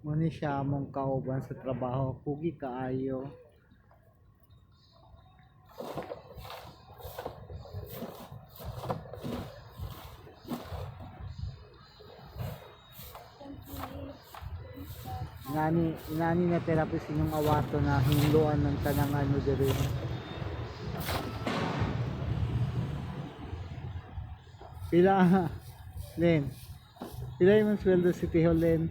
Muni siya mong kauban sa trabaho, pugi kaayo. Inani na therapist inyong awato na hinluan ng tanang ano diri. Pila Len? Pila yung sweldo si Tiho Len?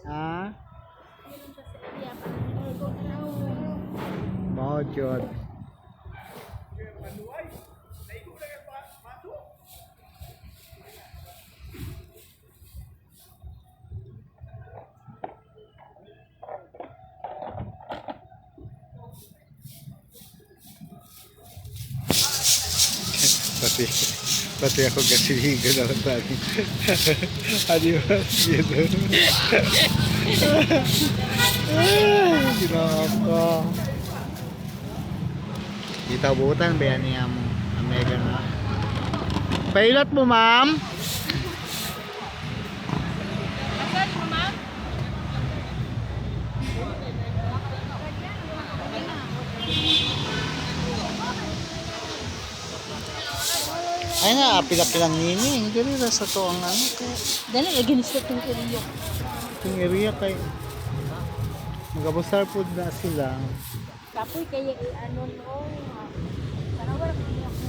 Ha? Mao jud. Pati ako gasiligan ako tadi. Adios gitu. Ginako. Ditabutan ba yan yung Megan na? Pilot mo, ma'am? Asan mo, ma'am? Ay na, pila-pilang nini. Hindi rin sa to ang ano. Dali, against sa itong area. Itong area kay magabusar po na sila. Kapoy kaya ano no. Tarawar ko niya ako.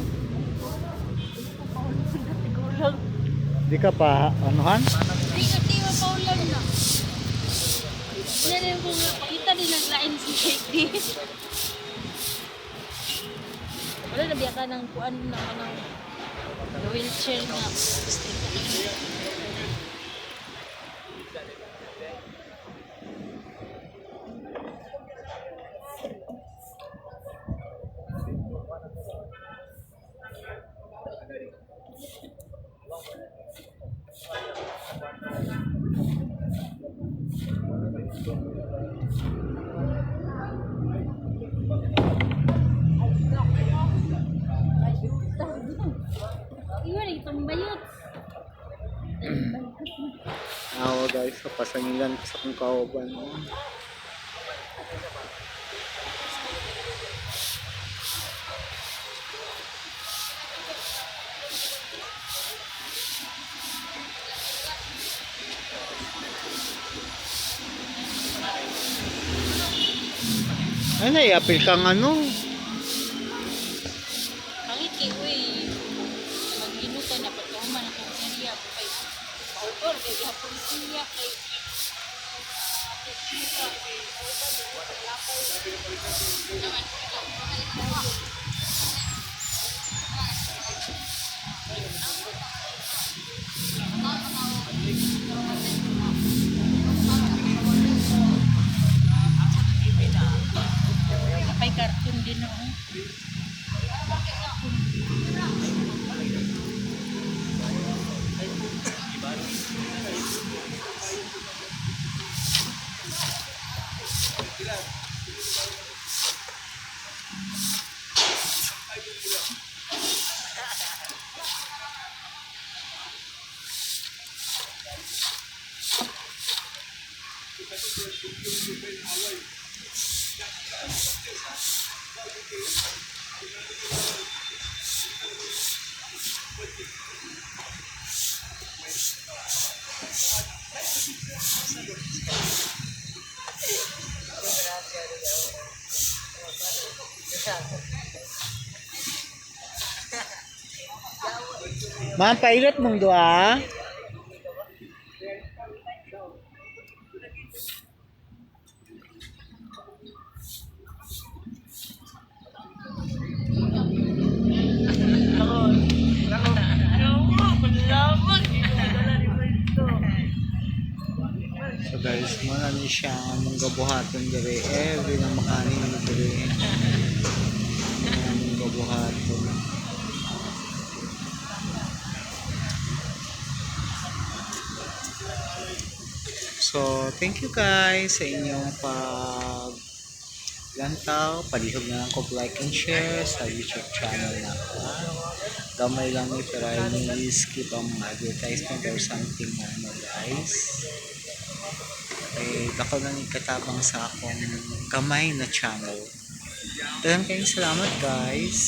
Gulang. Di ka pa, anuhan? Di ka tiwa pa ulan na. Nere ko nga, kita din naglain si Katie. Wala nabiya ka ng kuan na kanang wheelchair nga. Iwan itong bayot. Awa guys, kapasangilan sa kong kauban. Ano, i-apil kang ano? Pangit kay uy. Mag-inutan na pagkahuman ang kong area. Kay pautor, kay hapon siya. Kay kapay cartoon din ako. Ma'am, pilot mong doa. So guys, muna ni siya ang gabuhaton diri. Every na makanin diri. Ang gabuhaton. So, thank you guys sa inyong Lang tao, palihog na lang ko like and share sa YouTube channel na ako. Gamay lang ni pero I may skip ang mga advertisement or something na ano guys. Eh, baka lang ikatabang sa akong kamay na channel. Daghang kayong salamat guys.